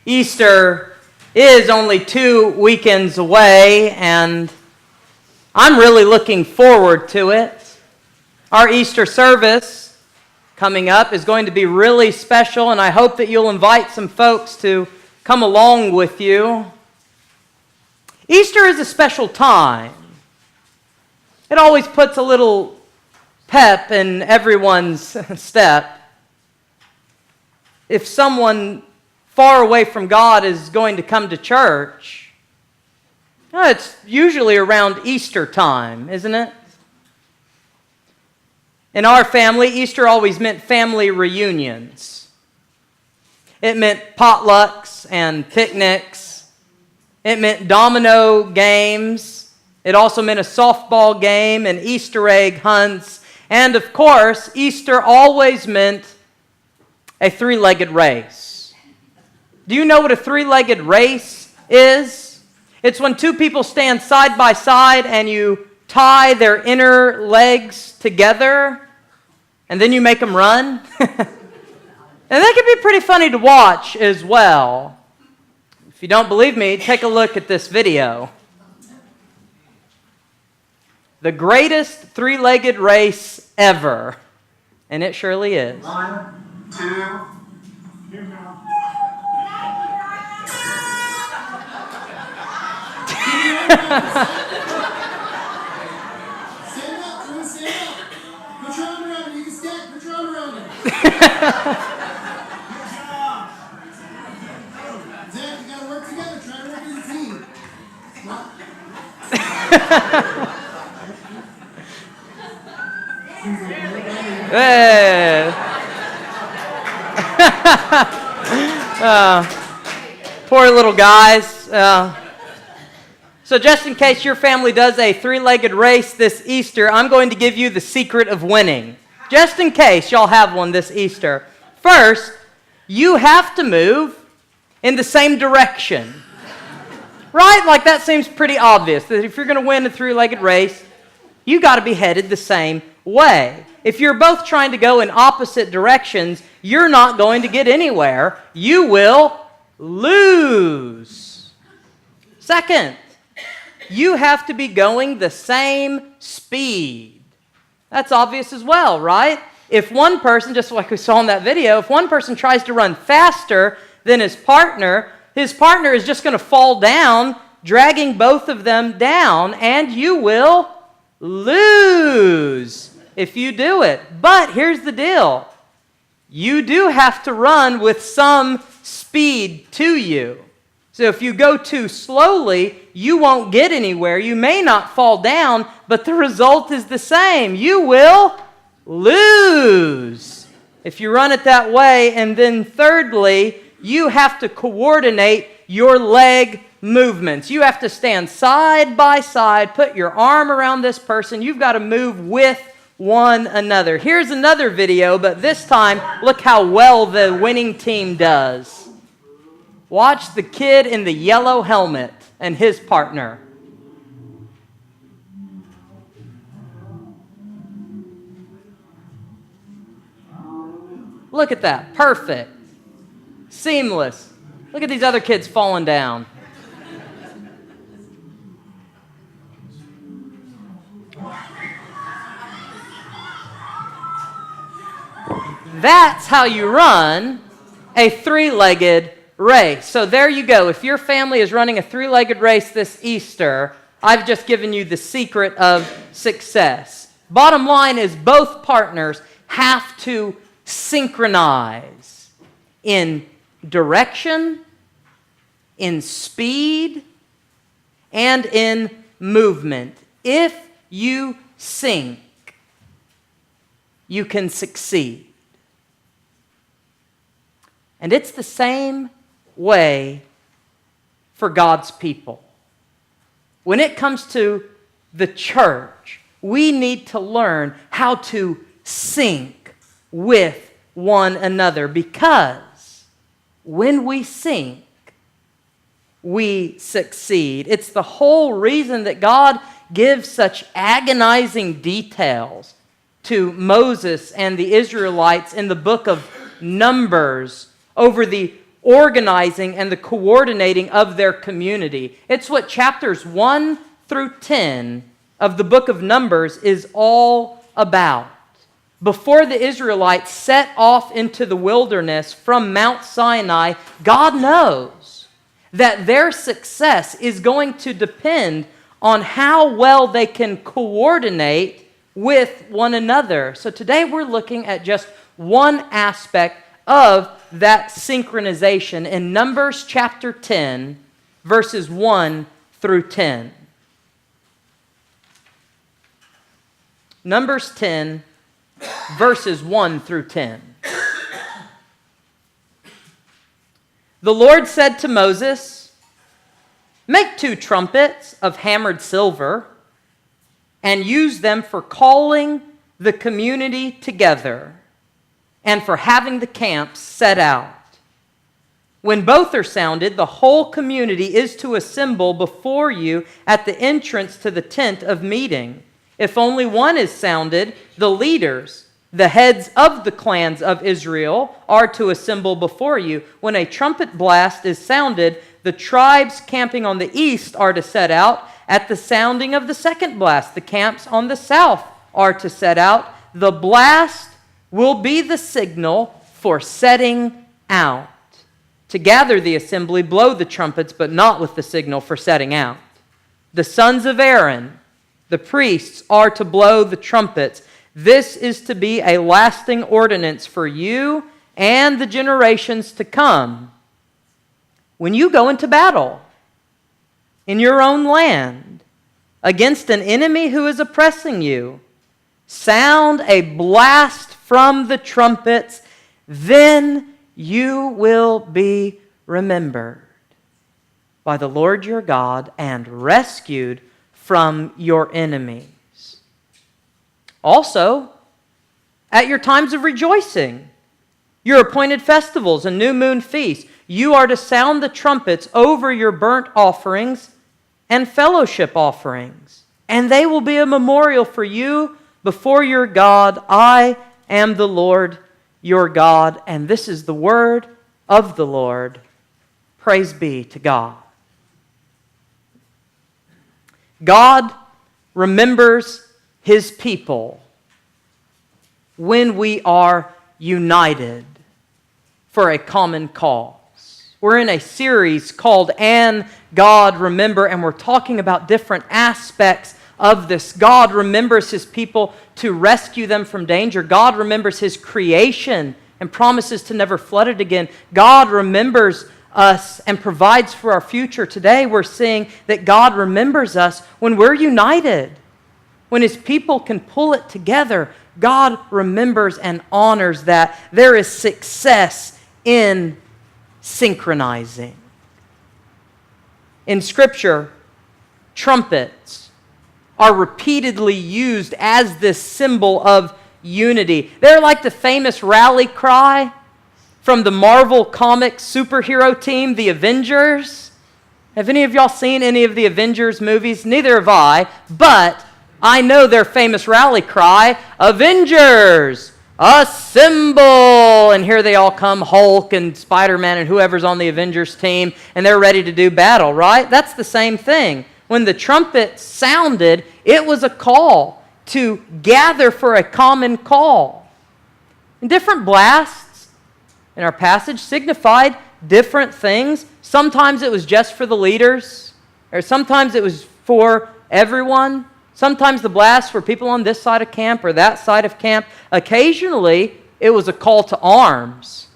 Easter is only 2 weekends away, and I'm really looking forward to it. Our Easter service coming up is going to be really special, and I hope that you'll invite some folks to come along with you. Easter is a special time. It always puts a little pep in everyone's step. If someone far away from God is going to come to church, it's usually around Easter time, isn't it? In our family, Easter always meant family reunions. It meant potlucks and picnics. It meant domino games. It also meant a softball game and Easter egg hunts. And of course, Easter always meant a 3-legged race. Do you know what a 3-legged race is? It's when 2 people stand side by side and you tie their inner legs together and then you make them run. And that can be pretty funny to watch as well. If you don't believe me, take a look at this video. The greatest 3-legged race ever. And it surely is. 1, 2, here we go. Stand up, everyone stand up. Put your arm around it. You can stand. Put your arm around it. Good job. Zach, you gotta work together. Try to work as a team. Hey. Poor little guys. So just in case your family does a 3-legged race this Easter, I'm going to give you the secret of winning. Just in case y'all have one this Easter. First, you have to move in the same direction. Right? Like that seems pretty obvious. That if you're going to win a 3-legged race, you got to be headed the same way. If you're both trying to go in opposite directions, you're not going to get anywhere. You will lose. Second, you have to be going the same speed. That's obvious as well, right? If one person, just like we saw in that video, if one person tries to run faster than his partner is just going to fall down, dragging both of them down, and you will lose if you do it. But here's the deal. You do have to run with some speed to you. So if you go too slowly, you won't get anywhere. You may not fall down, but the result is the same. You will lose if you run it that way. And then thirdly, you have to coordinate your leg movements. You have to stand side by side, put your arm around this person. You've got to move with one another. Here's another video, but this time, look how well the winning team does. Watch the kid in the yellow helmet and his partner. Look at that. Perfect. Seamless. Look at these other kids falling down. That's how you run a 3-legged race. So there you go. If your family is running a 3-legged race this Easter, I've just given you the secret of success. Bottom line is both partners have to synchronize in direction, in speed, and in movement. If you sync, you can succeed. And it's the same way for God's people. When it comes to the church, we need to learn how to sync with one another, because when we sync, we succeed. It's the whole reason that God gives such agonizing details to Moses and the Israelites in the book of Numbers over the organizing and the coordinating of their community. It's what chapters 1 through 10 of the book of Numbers is all about. Before the Israelites set off into the wilderness from Mount Sinai, God knows that their success is going to depend on how well they can coordinate with one another. So today we're looking at just one aspect of that synchronization in Numbers chapter 10, verses 1 through 10. Numbers 10, verses 1 through 10. The Lord said to Moses, "Make 2 trumpets of hammered silver and use them for calling the community together and for having the camps set out. When both are sounded, the whole community is to assemble before you at the entrance to the tent of meeting. If only one is sounded, the leaders, the heads of the clans of Israel, are to assemble before you. When a trumpet blast is sounded, the tribes camping on the east are to set out. At the sounding of the second blast, the camps on the south are to set out. The blast will be the signal for setting out. To gather the assembly, blow the trumpets, but not with the signal for setting out. The sons of Aaron, the priests, are to blow the trumpets. This is to be a lasting ordinance for you and the generations to come. When you go into battle in your own land against an enemy who is oppressing you, sound a blast from the trumpets, then you will be remembered by the Lord your God and rescued from your enemies. Also, at your times of rejoicing, your appointed festivals and new moon feasts, you are to sound the trumpets over your burnt offerings and fellowship offerings, and they will be a memorial for you before your God. I am the Lord your God." And this is the word of the Lord. Praise be to God. God remembers His people when we are united for a common cause. We're in a series called "And God Remember," and we're talking about different aspects of this. God remembers His people to rescue them from danger. God remembers His creation and promises to never flood it again. God remembers us and provides for our future. Today we're seeing that God remembers us when we're united. When His people can pull it together, God remembers and honors that. There is success in synchronizing. In Scripture, trumpets are repeatedly used as this symbol of unity. They're like the famous rally cry from the Marvel Comics superhero team, the Avengers. Have any of y'all seen any of the Avengers movies? Neither have I, but I know their famous rally cry, "Avengers, assemble!" And here they all come, Hulk and Spider-Man and whoever's on the Avengers team, and they're ready to do battle, right? That's the same thing. When the trumpet sounded, it was a call to gather for a common call. And different blasts in our passage signified different things. Sometimes it was just for the leaders, or sometimes it was for everyone. Sometimes the blasts were people on this side of camp or that side of camp. Occasionally, it was a call to arms.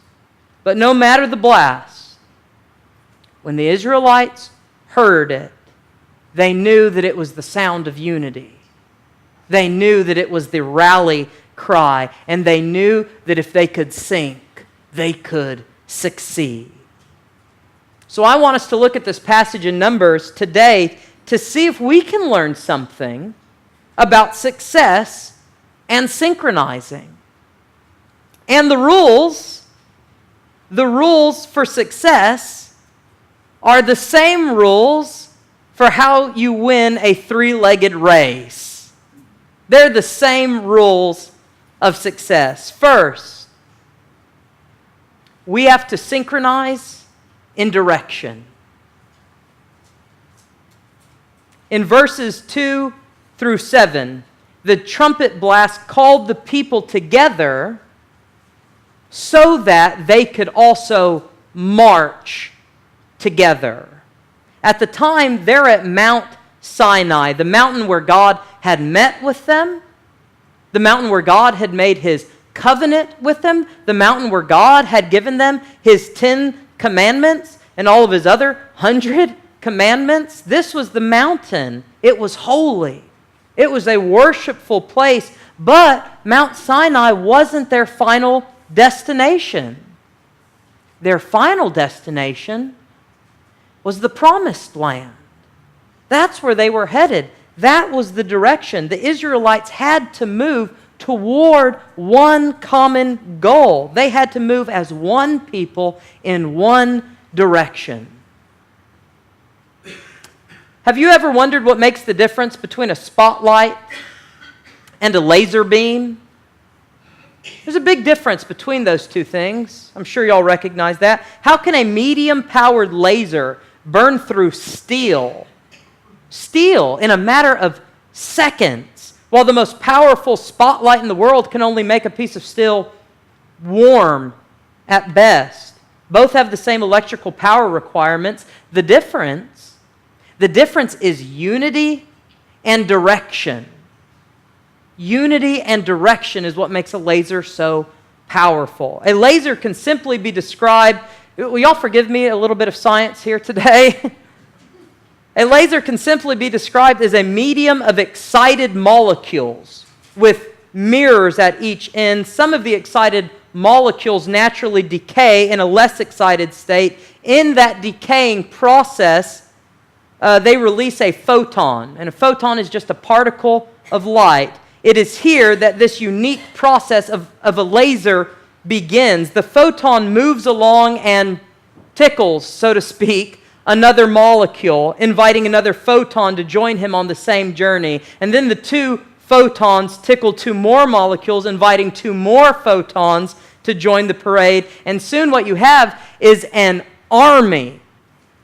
But no matter the blast, when the Israelites heard it, they knew that it was the sound of unity. They knew that it was the rally cry, and they knew that if they could sync, they could succeed. So I want us to look at this passage in Numbers today to see if we can learn something about success and synchronizing. And the rules for success are the same rules for how you win a 3-legged race. They're the same rules of success. First, we have to synchronize in direction. In verses 2 through 7, the trumpet blast called the people together so that they could also march together. At the time, they're at Mount Sinai, the mountain where God had met with them, the mountain where God had made His covenant with them, the mountain where God had given them His 10 commandments and all of His other 100 commandments. This was the mountain. It was holy. It was a worshipful place, but Mount Sinai wasn't their final destination. Their final destination was the Promised Land. That's where they were headed. That was the direction. The Israelites had to move toward one common goal. They had to move as one people in one direction. Have you ever wondered what makes the difference between a spotlight and a laser beam? There's a big difference between those two things. I'm sure y'all recognize that. How can a medium-powered laser burn through steel in a matter of seconds, while the most powerful spotlight in the world can only make a piece of steel warm at best? Both have the same electrical power requirements. The difference is unity and direction. Unity and direction is what makes a laser so powerful. A laser can simply be described, will y'all forgive me a little bit of science here today? A laser can simply be described as a medium of excited molecules with mirrors at each end. Some of the excited molecules naturally decay in a less excited state. In that decaying process, they release a photon, and a photon is just a particle of light. It is here that this unique process of a laser begins. The photon moves along and tickles, so to speak, another molecule, inviting another photon to join him on the same journey. And then the two photons tickle two more molecules, inviting two more photons to join the parade. And soon what you have is an army,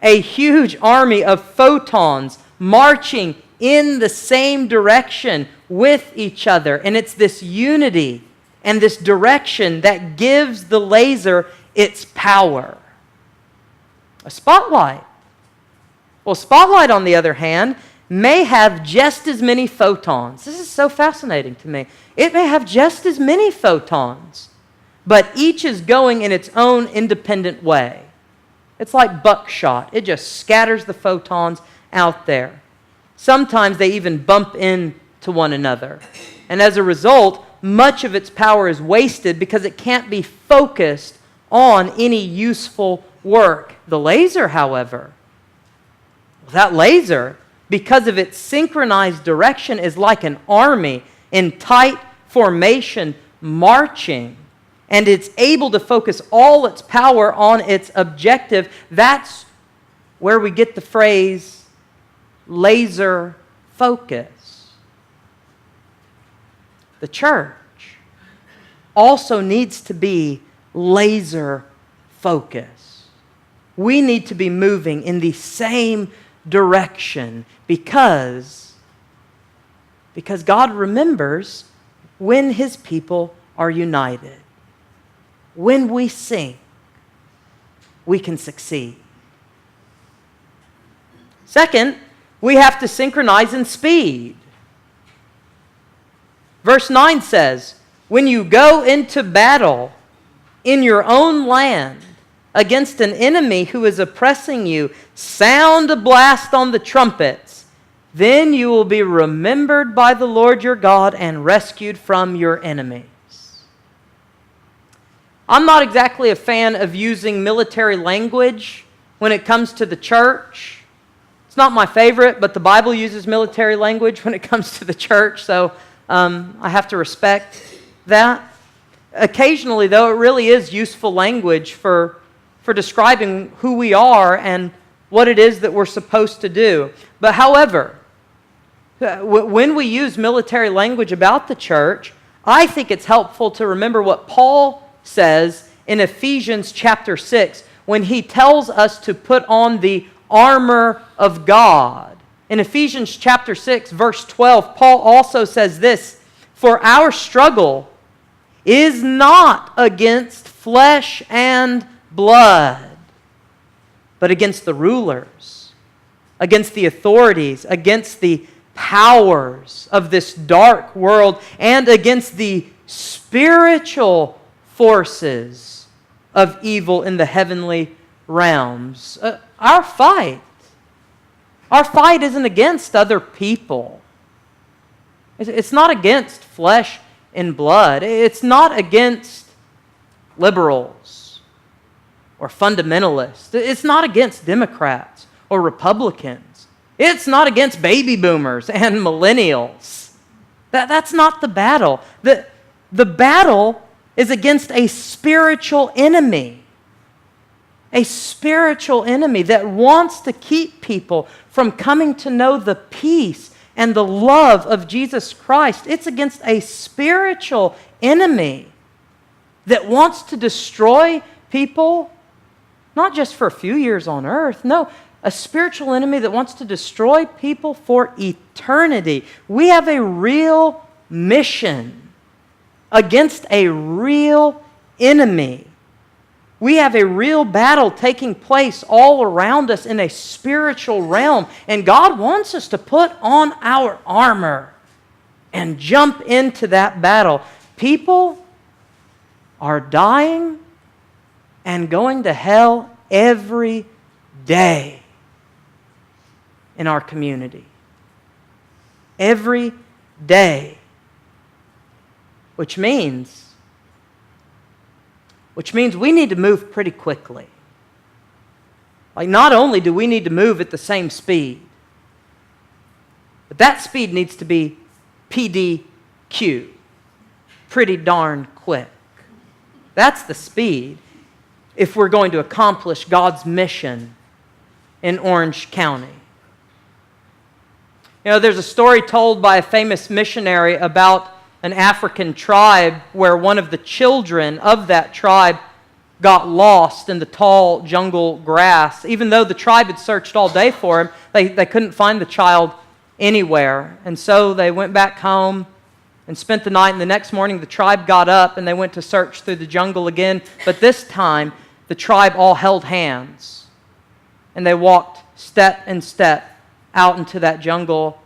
a huge army of photons marching in the same direction with each other. And it's this unity and this direction that gives the laser its power. A spotlight. Well, a spotlight, on the other hand, may have just as many photons. This is so fascinating to me. It may have just as many photons, but each is going in its own independent way. It's like buckshot. It just scatters the photons out there. Sometimes they even bump into one another. And as a result, much of its power is wasted because it can't be focused on any useful work. The laser, however, that laser, because of its synchronized direction, is like an army in tight formation marching. And it's able to focus all its power on its objective. That's where we get the phrase laser focus. The church also needs to be laser focused. We need to be moving in the same direction because God remembers when His people are united. When we sing, we can succeed. Second, we have to synchronize in speed. Verse 9 says, when you go into battle in your own land against an enemy who is oppressing you, sound a blast on the trumpets. Then you will be remembered by the Lord your God and rescued from your enemies. I'm not exactly a fan of using military language when it comes to the church. It's not my favorite, but the Bible uses military language when it comes to the church, so I have to respect that. Occasionally, though, it really is useful language for describing who we are and what it is that we're supposed to do. But however, when we use military language about the church, I think it's helpful to remember what Paul says in Ephesians chapter 6, when he tells us to put on the armor of God. In Ephesians chapter 6, verse 12, Paul also says this, "For our struggle is not against flesh and blood, but against the rulers, against the authorities, against the powers of this dark world, and against the spiritual forces of evil in the heavenly realms." Our fight isn't against other people. It's not against flesh and blood. It's not against liberals or fundamentalists. It's not against Democrats or Republicans. It's not against baby boomers and millennials. That's not the battle. The battle is against a spiritual enemy. A spiritual enemy that wants to keep people from coming to know the peace and the love of Jesus Christ. It's against a spiritual enemy that wants to destroy people, not just for a few years on earth. No, a spiritual enemy that wants to destroy people for eternity. We have a real mission against a real enemy. We have a real battle taking place all around us in a spiritual realm. And God wants us to put on our armor and jump into that battle. People are dying and going to hell every day in our community. Every day. Which means we need to move pretty quickly. Like, not only do we need to move at the same speed, but that speed needs to be PDQ, pretty darn quick. That's the speed if we're going to accomplish God's mission in Orange County. You know, there's a story told by a famous missionary about an African tribe where one of the children of that tribe got lost in the tall jungle grass. Even though the tribe had searched all day for him, they couldn't find the child anywhere. And so they went back home and spent the night, and the next morning the tribe got up and they went to search through the jungle again. But this time, the tribe all held hands and they walked step and step out into that jungle.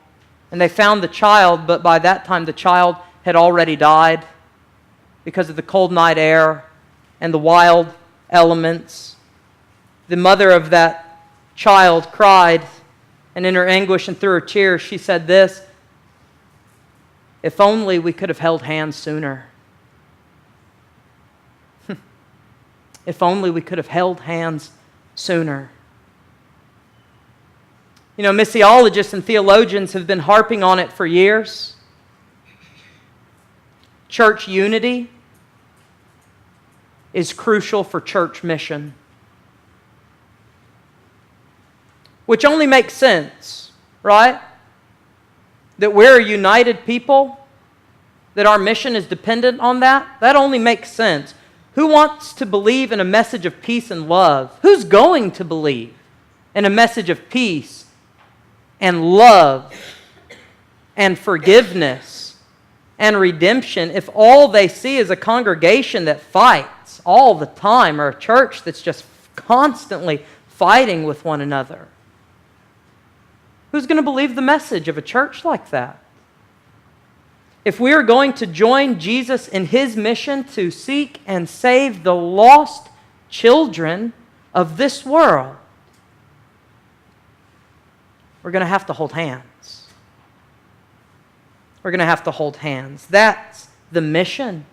And they found the child, but by that time the child had already died because of the cold night air and the wild elements. The mother of that child cried, and in her anguish and through her tears, she said this, "If only we could have held hands sooner. If only we could have held hands sooner." You know, missiologists and theologians have been harping on it for years. Church unity is crucial for church mission. Which only makes sense, right? That we're a united people, that our mission is dependent on that. That only makes sense. Who wants to believe in a message of peace and love? Who's going to believe in a message of peace and love and forgiveness and redemption if all they see is a congregation that fights all the time, or a church that's just constantly fighting with one another? Who's going to believe the message of a church like that? If we are going to join Jesus in His mission to seek and save the lost children of this world, we're going to have to hold hands. We're going to have to hold hands. That's the mission.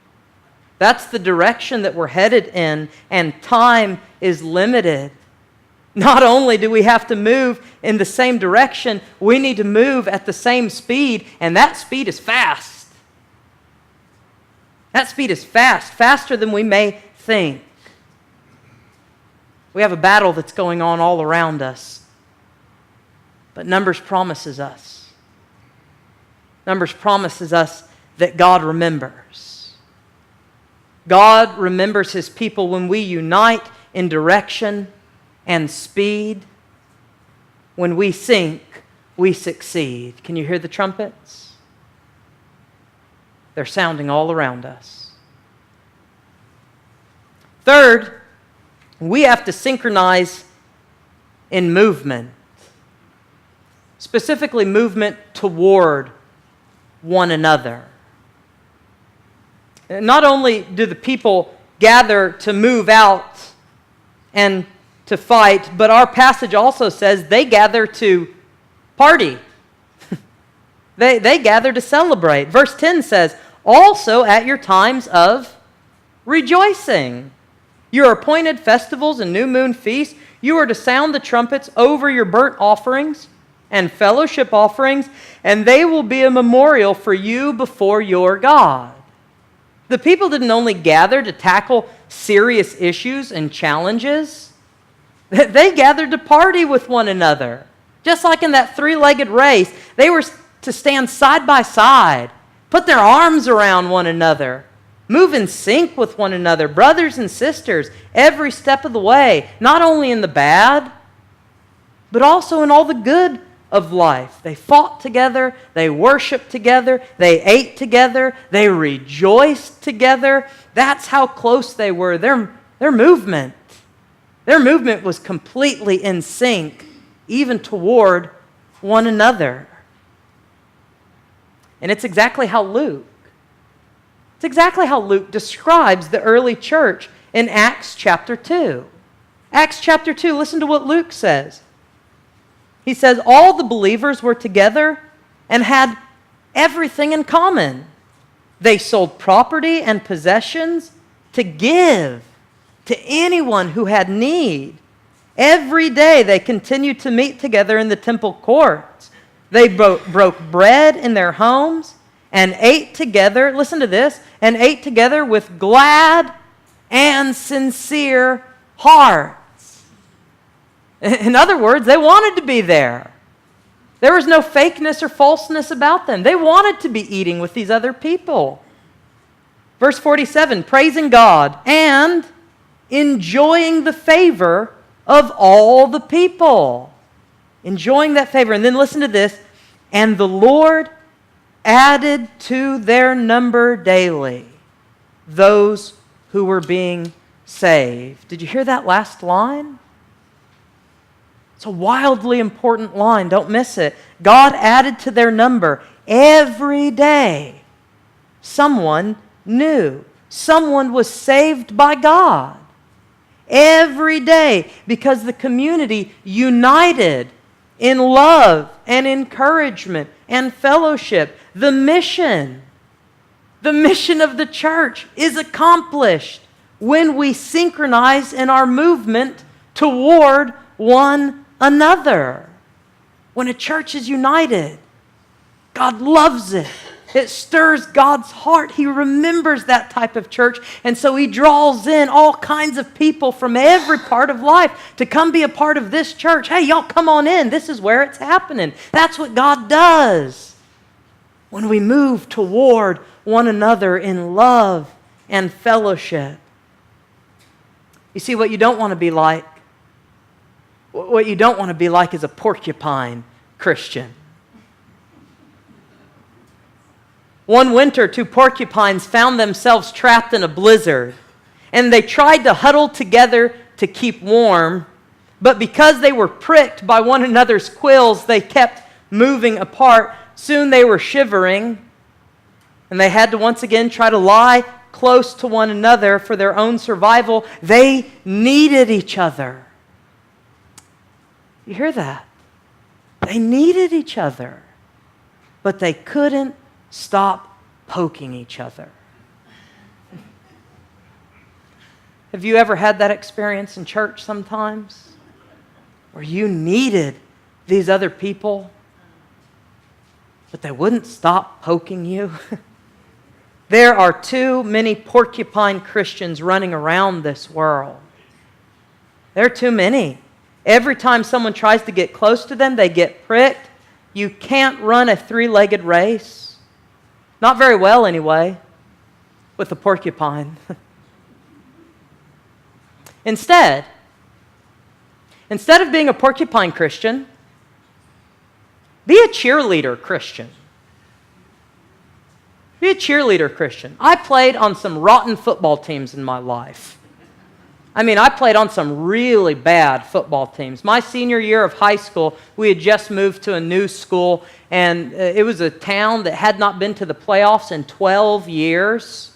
That's the direction that we're headed in, and time is limited. Not only do we have to move in the same direction, we need to move at the same speed, and that speed is fast. That speed is fast, faster than we may think. We have a battle that's going on all around us, but Numbers promises us. Numbers promises us that God remembers. God remembers His people when we unite in direction and speed. When we sink, we succeed. Can you hear the trumpets? They're sounding all around us. Third, we have to synchronize in movement, specifically movement toward one another. Not only do the people gather to move out and to fight, but our passage also says they gather to party. They gather to celebrate. Verse 10 says, also at your times of rejoicing. Your appointed festivals and new moon feasts, you are to sound the trumpets over your burnt offerings and fellowship offerings, and they will be a memorial for you before your God. The people didn't only gather to tackle serious issues and challenges, they gathered to party with one another. Just like in that three-legged race, they were to stand side by side, put their arms around one another, move in sync with one another, brothers and sisters, every step of the way, not only in the bad, but also in all the good of life. They fought together, they worshiped together, they ate together, they rejoiced together. That's how close they were. Their movement was completely in sync, even toward one another. And it's exactly how Luke describes the early church in Acts chapter 2. Acts chapter 2, listen to what Luke says. He says, all the believers were together and had everything in common. They sold property and possessions to give to anyone who had need. Every day they continued to meet together in the temple courts. They broke bread in their homes and ate together, listen to this, and ate together with glad and sincere hearts. In other words, they wanted to be there. There was no fakeness or falseness about them. They wanted to be eating with these other people. Verse 47, praising God and enjoying the favor of all the people. Enjoying that favor. And then listen to this. And the Lord added to their number daily those who were being saved. Did you hear that last line? It's a wildly important line. Don't miss it. God added to their number every day. Someone new. Someone was saved by God. Every day, because the community united in love and encouragement and fellowship. The mission of the church is accomplished when we synchronize in our movement toward one another. When a church is united, God loves it. It stirs God's heart. He remembers that type of church, and so He draws in all kinds of people from every part of life to come be a part of this church. Hey, y'all come on in. This is where it's happening. That's what God does when we move toward one another in love and fellowship. You see, what you don't want to be like, is a porcupine Christian. One winter, two porcupines found themselves trapped in a blizzard, and they tried to huddle together to keep warm, but because they were pricked by one another's quills, they kept moving apart. Soon they were shivering, and they had to once again try to lie close to one another for their own survival. They needed each other. You hear that? They needed each other, but they couldn't stop poking each other. Have you ever had that experience in church sometimes? Where you needed these other people, but they wouldn't stop poking you? There are too many porcupine Christians running around this world. There are too many. Every time someone tries to get close to them, they get pricked. You can't run a three-legged race. Not very well, anyway, with a porcupine. Instead of being a porcupine Christian, be a cheerleader Christian. Be a cheerleader Christian. I played on some rotten football teams in my life. I played on some really bad football teams. My senior year of high school, we had just moved to a new school, and it was a town that had not been to the playoffs in 12 years.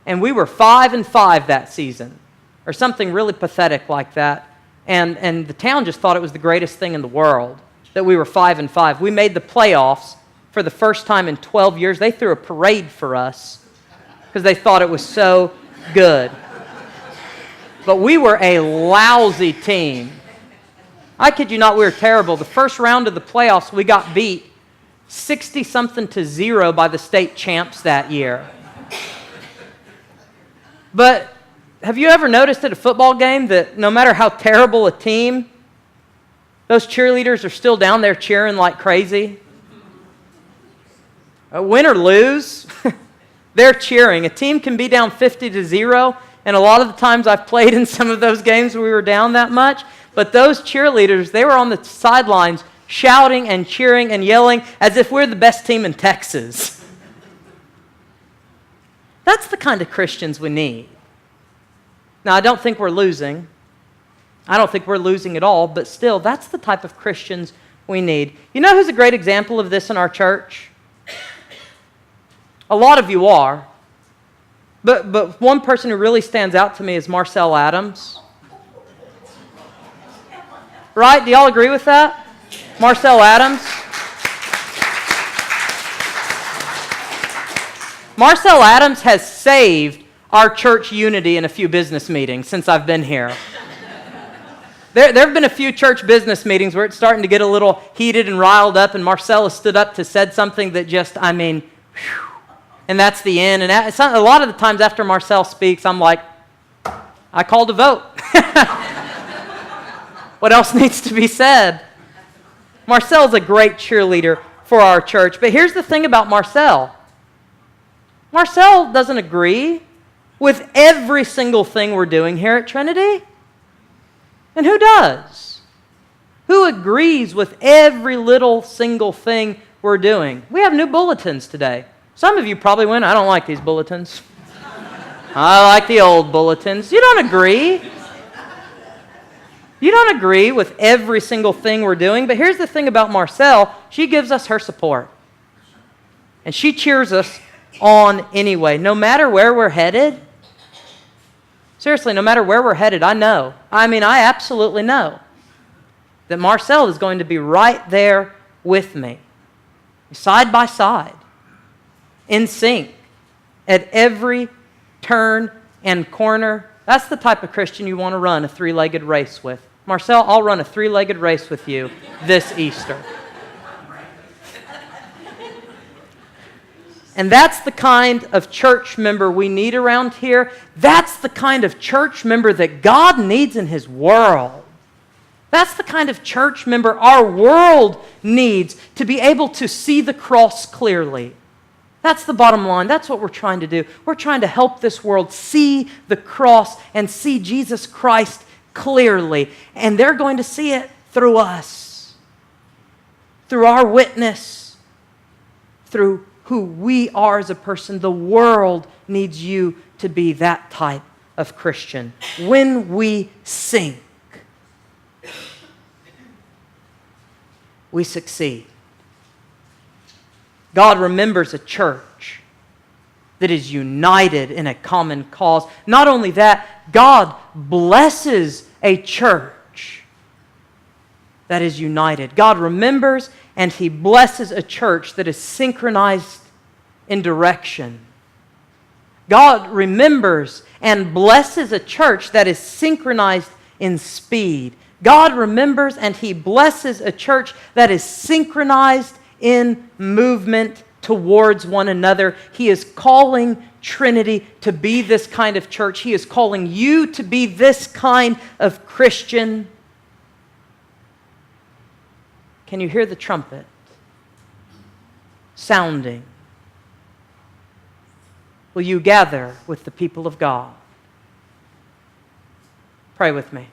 And we were 5-5 that season, or something really pathetic like that. And the town just thought it was the greatest thing in the world that we were 5-5. We made the playoffs for the first time in 12 years. They threw a parade for us because they thought it was so good. But we were a lousy team. I kid you not, we were terrible. The first round of the playoffs, we got beat 60-something to 0 by the state champs that year. But have you ever noticed at a football game that no matter how terrible a team, those cheerleaders are still down there cheering like crazy? Win or lose, they're cheering. A team can be down 50-0, and a lot of the times I've played in some of those games where we were down that much, but those cheerleaders, they were on the sidelines shouting and cheering and yelling as if we're the best team in Texas. That's the kind of Christians we need. Now, I don't think we're losing. I don't think we're losing at all, but still, that's the type of Christians we need. You know who's a great example of this in our church? A lot of you are. But one person who really stands out to me is Marcel Adams. Right? Do y'all agree with that? Marcel Adams? Marcel Adams has saved our church unity in a few business meetings since I've been here. There have been a few church business meetings where it's starting to get a little heated and riled up, and Marcel has stood up to said something that just, whew, and that's the end. And a lot of the times after Marcel speaks, I'm like, I called a vote. What else needs to be said? Marcel's a great cheerleader for our church. But here's the thing about Marcel. Marcel doesn't agree with every single thing we're doing here at Trinity. And who does? Who agrees with every little single thing we're doing? We have new bulletins today. Some of you probably went, I don't like these bulletins. I like the old bulletins. You don't agree. You don't agree with every single thing we're doing, but here's the thing about Marcel. She gives us her support. And she cheers us on anyway, no matter where we're headed. Seriously, no matter where we're headed, I know. I absolutely know that Marcel is going to be right there with me, side by side, in sync, at every turn and corner. That's the type of Christian you want to run a three-legged race with. Marcel, I'll run a three-legged race with you this Easter. And that's the kind of church member we need around here. That's the kind of church member that God needs in His world. That's the kind of church member our world needs to be able to see the cross clearly. That's the bottom line. That's what we're trying to do. We're trying to help this world see the cross and see Jesus Christ clearly. And they're going to see it through us, through our witness, through who we are as a person. The world needs you to be that type of Christian. When we sink, we succeed. God remembers a church that is united in a common cause. Not only that, God blesses a church that is united. God remembers and He blesses a church that is synchronized in direction. God remembers and blesses a church that is synchronized in speed. God remembers and He blesses a church that is synchronized in movement towards one another. He is calling Trinity to be this kind of church. He is calling you to be this kind of Christian. Can you hear the trumpet sounding? Will you gather with the people of God? Pray with me.